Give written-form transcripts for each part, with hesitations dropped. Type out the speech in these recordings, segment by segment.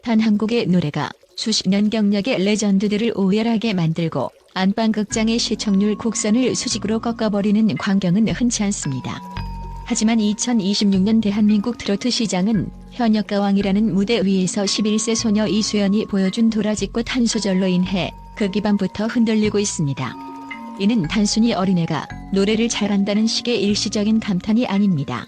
단 한 곡의 노래가 수십 년 경력의 레전드들을 오열하게 만들고 안방극장의 시청률 곡선을 수직으로 꺾어버리는 광경은 흔치 않습니다. 하지만 2026년 대한민국 트로트 시장은 현역가왕이라는 무대 위에서 11세 소녀 이수연이 보여준 도라지꽃 한 소절로 인해 그 기반부터 흔들리고 있습니다. 이는 단순히 어린애가 노래를 잘한다는 식의 일시적인 감탄이 아닙니다.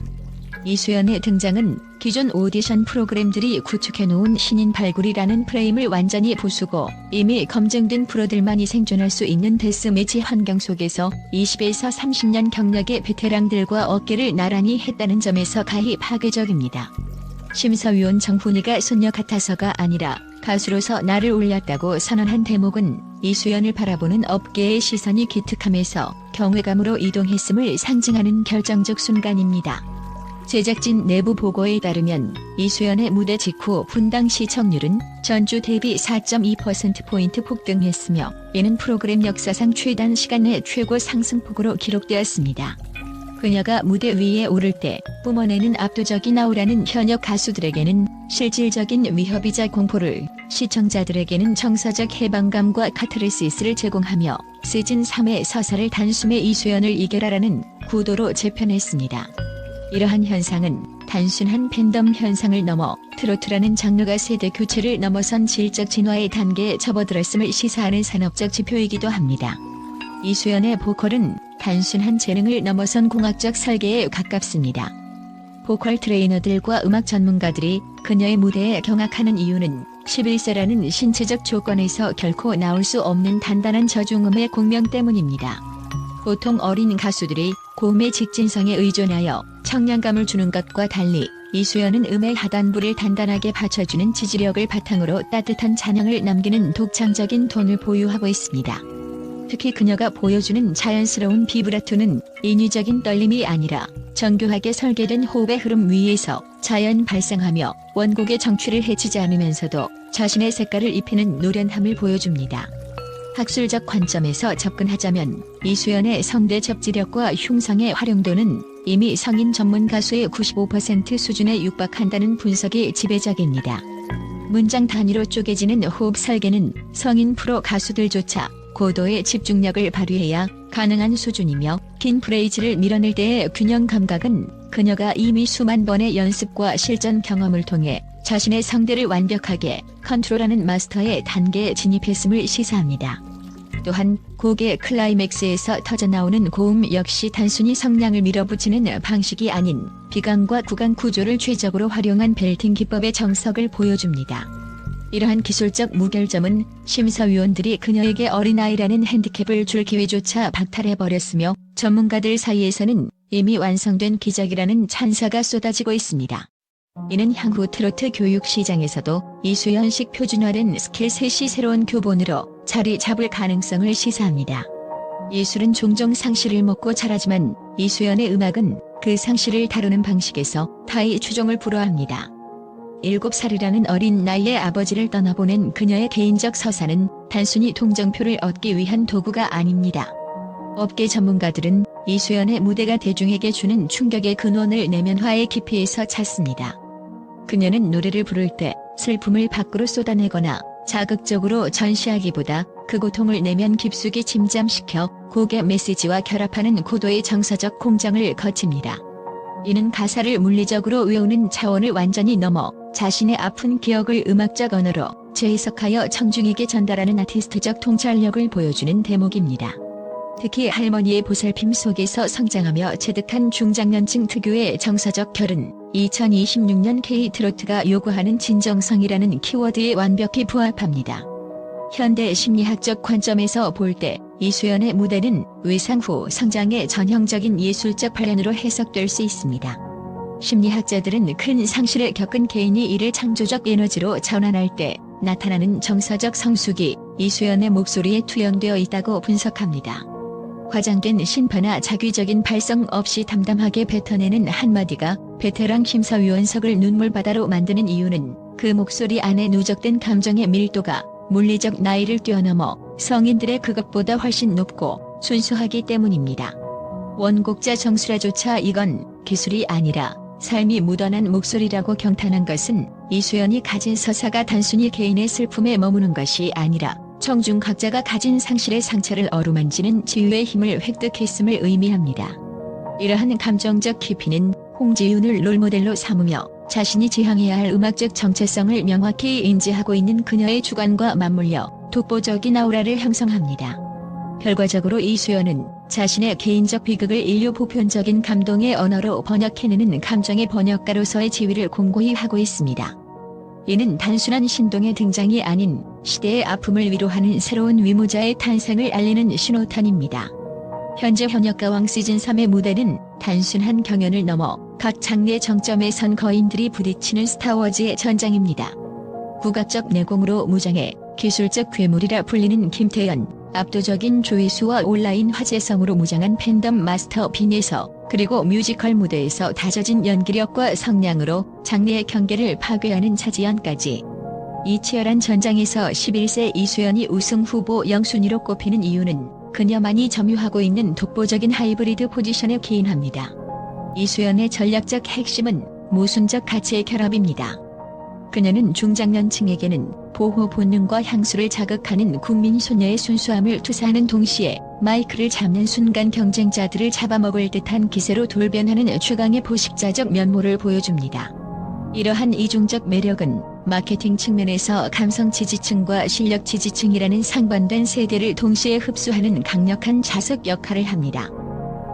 이수연의 등장은 기존 오디션 프로그램들이 구축해놓은 신인 발굴이라는 프레임을 완전히 부수고 이미 검증된 프로들만이 생존할 수 있는 데스매치 환경 속에서 20에서 30년 경력의 베테랑들과 어깨를 나란히 했다는 점에서 가히 파괴적입니다. 심사위원 정훈이가 소녀 같아서가 아니라 가수로서 나를 올렸다고 선언한 대목은 이수연을 바라보는 업계의 시선이 기특함에서 경외감으로 이동했음을 상징하는 결정적 순간입니다. 제작진 내부 보고에 따르면 이수연의 무대 직후 분당 시청률은 전주 대비 4.2%포인트 폭등했으며 이는 프로그램 역사상 최단 시간 내 최고 상승폭으로 기록되었습니다. 그녀가 무대 위에 오를 때 뿜어내는 압도적인 아우라는 현역 가수들에게는 실질적인 위협이자 공포를, 시청자들에게는 정서적 해방감과 카타르시스를 제공하며 시즌3의 서사를 단숨에 이수연을 이겨라라는 구도로 재편했습니다. 이러한 현상은 단순한 팬덤 현상을 넘어 트로트라는 장르가 세대 교체를 넘어선 질적 진화의 단계에 접어들었음을 시사하는 산업적 지표이기도 합니다. 이수연의 보컬은 단순한 재능을 넘어선 공학적 설계에 가깝습니다. 보컬 트레이너들과 음악 전문가들이 그녀의 무대에 경악하는 이유는 11세라는 신체적 조건에서 결코 나올 수 없는 단단한 저중음의 공명 때문입니다. 보통 어린 가수들이 고음의 직진성에 의존하여 청량감을 주는 것과 달리 이수연은 음의 하단부를 단단하게 받쳐주는 지지력을 바탕으로 따뜻한 잔향을 남기는 독창적인 톤을 보유하고 있습니다. 특히 그녀가 보여주는 자연스러운 비브라토는 인위적인 떨림이 아니라 정교하게 설계된 호흡의 흐름 위에서 자연 발생하며 원곡의 정취를 해치지 않으면서도 자신의 색깔을 입히는 노련함을 보여줍니다. 학술적 관점에서 접근하자면 이수연의 성대 접지력과 흉성의 활용도는 이미 성인 전문 가수의 95% 수준에 육박한다는 분석이 지배적입니다. 문장 단위로 쪼개지는 호흡 설계는 성인 프로 가수들조차 고도의 집중력을 발휘해야 가능한 수준이며 긴 프레이즈를 밀어낼 때의 균형 감각은 그녀가 이미 수만 번의 연습과 실전 경험을 통해 자신의 성대를 완벽하게 컨트롤하는 마스터의 단계에 진입했음을 시사합니다. 또한 곡의 클라이맥스에서 터져나오는 고음 역시 단순히 성량을 밀어붙이는 방식이 아닌 비강과 구강 구조를 최적으로 활용한 벨팅 기법의 정석을 보여줍니다. 이러한 기술적 무결점은 심사위원들이 그녀에게 어린아이라는 핸디캡을 줄 기회조차 박탈해버렸으며 전문가들 사이에서는 이미 완성된 기적이라는 찬사가 쏟아지고 있습니다. 이는 향후 트로트 교육 시장에서도 이수연식 표준화된 스킬셋이 새로운 교본으로 자리 잡을 가능성을 시사합니다. 예술은 종종 상실을 먹고 자라지만 이수연의 음악은 그 상실을 다루는 방식에서 타의 추종을 불허합니다. 7살이라는 어린 나이에 아버지를 떠나보낸 그녀의 개인적 서사는 단순히 동정표를 얻기 위한 도구가 아닙니다. 업계 전문가들은 이수연의 무대가 대중에게 주는 충격의 근원을 내면화의 깊이에서 찾습니다. 그녀는 노래를 부를 때 슬픔을 밖으로 쏟아내거나 자극적으로 전시하기보다 그 고통을 내면 깊숙이 침잠시켜 곡의 메시지와 결합하는 고도의 정서적 공정을 거칩니다. 이는 가사를 물리적으로 외우는 차원을 완전히 넘어 자신의 아픈 기억을 음악적 언어로 재해석하여 청중에게 전달하는 아티스트적 통찰력을 보여주는 대목입니다. 특히 할머니의 보살핌 속에서 성장하며 체득한 중장년층 특유의 정서적 결은 2026년 K-트로트가 요구하는 진정성이라는 키워드에 완벽히 부합합니다. 현대 심리학적 관점에서 볼 때 이수연의 무대는 외상 후 성장의 전형적인 예술적 발현으로 해석될 수 있습니다. 심리학자들은 큰 상실을 겪은 개인이 이를 창조적 에너지로 전환할 때 나타나는 정서적 성숙이 이수연의 목소리에 투영되어 있다고 분석합니다. 과장된 심파나 자기적인 발성 없이 담담하게 뱉어내는 한마디가 베테랑 심사위원석을 눈물바다로 만드는 이유는 그 목소리 안에 누적된 감정의 밀도가 물리적 나이를 뛰어넘어 성인들의 그것보다 훨씬 높고 순수하기 때문입니다. 원곡자 정수라조차 이건 기술이 아니라 삶이 묻어난 목소리라고 경탄한 것은 이수연이 가진 서사가 단순히 개인의 슬픔에 머무는 것이 아니라 청중 각자가 가진 상실의 상처를 어루만지는 치유의 힘을 획득했음을 의미합니다. 이러한 감정적 깊이는 홍지윤을 롤모델로 삼으며 자신이 지향해야 할 음악적 정체성을 명확히 인지하고 있는 그녀의 주관과 맞물려 독보적인 아우라를 형성합니다. 결과적으로 이수연은 자신의 개인적 비극을 인류 보편적인 감동의 언어로 번역해내는 감정의 번역가로서의 지위를 공고히 하고 있습니다. 이는 단순한 신동의 등장이 아닌 시대의 아픔을 위로하는 새로운 위무자의 탄생을 알리는 신호탄입니다. 현재 현역가왕 시즌3의 무대는 단순한 경연을 넘어 각 장르의 정점에 선 거인들이 부딪히는 스타워즈의 전장입니다. 국악적 내공으로 무장해 기술적 괴물이라 불리는 김태연, 압도적인 조회수와 온라인 화제성으로 무장한 팬덤 마스터 빈에서, 그리고 뮤지컬 무대에서 다져진 연기력과 성량으로 장르의 경계를 파괴하는 차지연까지. 이 치열한 전장에서 11세 이수연이 우승 후보 영순위로 꼽히는 이유는 그녀만이 점유하고 있는 독보적인 하이브리드 포지션에 기인합니다. 이수연의 전략적 핵심은 모순적 가치의 결합입니다. 그녀는 중장년층에게는 보호 본능과 향수를 자극하는 국민 소녀의 순수함을 투사하는 동시에 마이크를 잡는 순간 경쟁자들을 잡아먹을 듯한 기세로 돌변하는 최강의 포식자적 면모를 보여줍니다. 이러한 이중적 매력은 마케팅 측면에서 감성 지지층과 실력 지지층이라는 상반된 세대를 동시에 흡수하는 강력한 자석 역할을 합니다.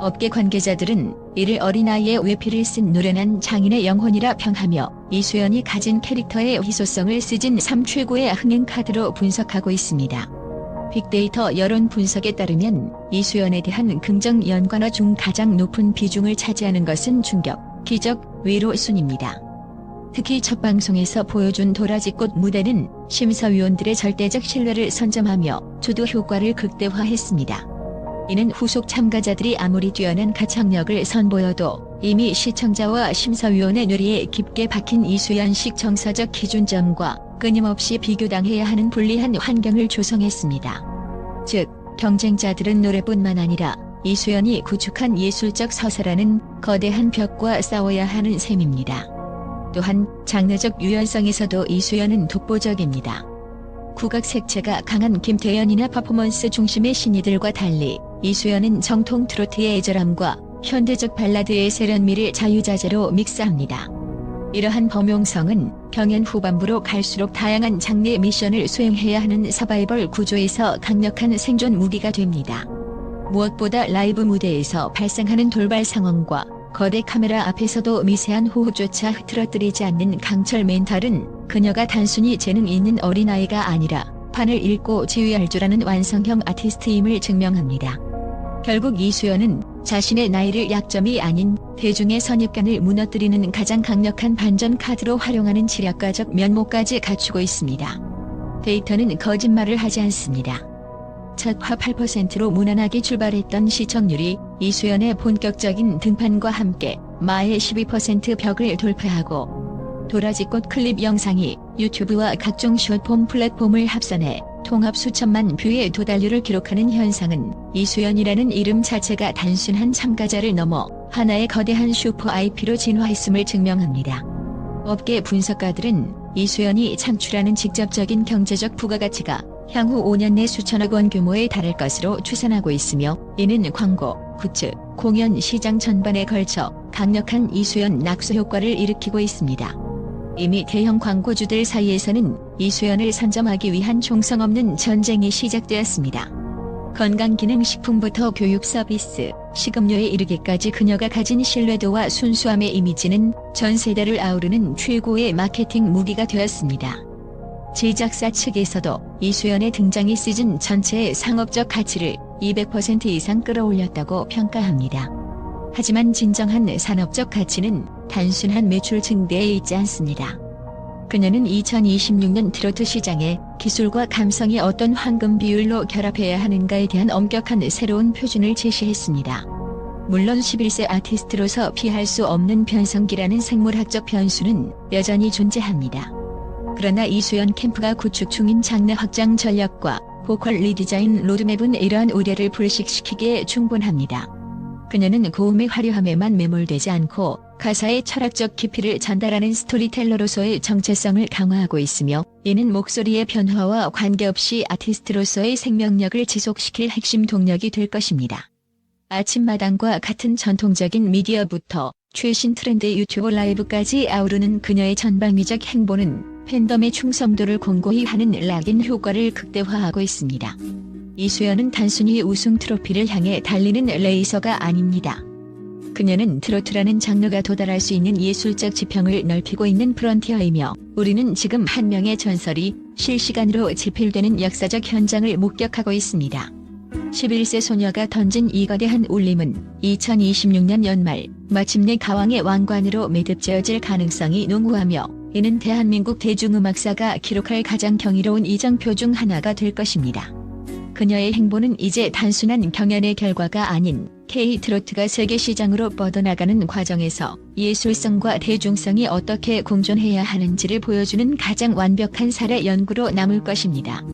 업계 관계자들은 이를 어린아이의 외피를 쓴 노련한 장인의 영혼이라 평하며 이수연이 가진 캐릭터의 희소성을 시즌3 최고의 흥행 카드로 분석하고 있습니다. 빅데이터 여론 분석에 따르면 이수연에 대한 긍정 연관어 중 가장 높은 비중을 차지하는 것은 충격, 기적, 위로 순입니다. 특히 첫 방송에서 보여준 도라지꽃 무대는 심사위원들의 절대적 신뢰를 선점하며 주도 효과를 극대화했습니다. 이는 후속 참가자들이 아무리 뛰어난 가창력을 선보여도 이미 시청자와 심사위원의 뇌리에 깊게 박힌 이수연식 정서적 기준점과 끊임없이 비교당해야 하는 불리한 환경을 조성했습니다. 즉, 경쟁자들은 노래뿐만 아니라 이수연이 구축한 예술적 서사라는 거대한 벽과 싸워야 하는 셈입니다. 또한 장르적 유연성에서도 이수연은 독보적입니다. 국악 색채가 강한 김태연이나 퍼포먼스 중심의 신이들과 달리 이수연은 정통 트로트의 애절함과 현대적 발라드의 세련미를 자유자재로 믹스합니다. 이러한 범용성은 경연 후반부로 갈수록 다양한 장르의 미션을 수행해야 하는 서바이벌 구조에서 강력한 생존 무기가 됩니다. 무엇보다 라이브 무대에서 발생하는 돌발 상황과 거대 카메라 앞에서도 미세한 호흡조차 흐트러뜨리지 않는 강철 멘탈은 그녀가 단순히 재능 있는 어린아이가 아니라 판을 읽고 지휘할 줄 아는 완성형 아티스트임을 증명합니다. 결국 이수연은 자신의 나이를 약점이 아닌 대중의 선입관을 무너뜨리는 가장 강력한 반전 카드로 활용하는 지략가적 면모까지 갖추고 있습니다. 데이터는 거짓말을 하지 않습니다. 첫 화 8%로 무난하게 출발했던 시청률이 이수연의 본격적인 등판과 함께 마의 12% 벽을 돌파하고 도라지꽃 클립 영상이 유튜브와 각종 숏폼 플랫폼을 합산해 통합 수천만 뷰의 도달률을 기록하는 현상은 이수연이라는 이름 자체가 단순한 참가자를 넘어 하나의 거대한 슈퍼 IP로 진화했음을 증명합니다. 업계 분석가들은 이수연이 창출하는 직접적인 경제적 부가가치가 향후 5년 내 수천억 원 규모에 달할 것으로 추산하고 있으며, 이는 광고, 굿즈, 공연 시장 전반에 걸쳐 강력한 이수연 낙수 효과를 일으키고 있습니다. 이미 대형 광고주들 사이에서는 이수연을 선점하기 위한 총성 없는 전쟁이 시작되었습니다. 건강기능식품부터 교육 서비스, 식음료에 이르기까지 그녀가 가진 신뢰도와 순수함의 이미지는 전 세대를 아우르는 최고의 마케팅 무기가 되었습니다. 제작사 측에서도 이수연의 등장이 시즌 전체의 상업적 가치를 200% 이상 끌어올렸다고 평가합니다. 하지만 진정한 산업적 가치는 단순한 매출 증대에 있지 않습니다. 그녀는 2026년 트로트 시장에 기술과 감성이 어떤 황금 비율로 결합해야 하는가에 대한 엄격한 새로운 표준을 제시했습니다. 물론 11세 아티스트로서 피할 수 없는 변성기라는 생물학적 변수는 여전히 존재합니다. 그러나 이수연 캠프가 구축 중인 장르 확장 전략과 보컬 리디자인 로드맵은 이러한 우려를 불식시키기에 충분합니다. 그녀는 고음의 화려함에만 매몰되지 않고 가사의 철학적 깊이를 전달하는 스토리텔러로서의 정체성을 강화하고 있으며, 이는 목소리의 변화와 관계없이 아티스트로서의 생명력을 지속시킬 핵심 동력이 될 것입니다. 아침마당과 같은 전통적인 미디어부터 최신 트렌드 유튜브 라이브까지 아우르는 그녀의 전방위적 행보는 팬덤의 충성도를 공고히 하는 락인 효과를 극대화하고 있습니다. 이수연은 단순히 우승 트로피를 향해 달리는 레이서가 아닙니다. 그녀는 트로트라는 장르가 도달할 수 있는 예술적 지평을 넓히고 있는 프론티어이며, 우리는 지금 한 명의 전설이 실시간으로 집필되는 역사적 현장을 목격하고 있습니다. 11세 소녀가 던진 이 거대한 울림은 2026년 연말 마침내 가왕의 왕관으로 매듭지어질 가능성이 농후하며, 이는 대한민국 대중음악사가 기록할 가장 경이로운 이정표 중 하나가 될 것입니다. 그녀의 행보는 이제 단순한 경연의 결과가 아닌 K-트로트가 세계 시장으로 뻗어나가는 과정에서 예술성과 대중성이 어떻게 공존해야 하는지를 보여주는 가장 완벽한 사례 연구로 남을 것입니다.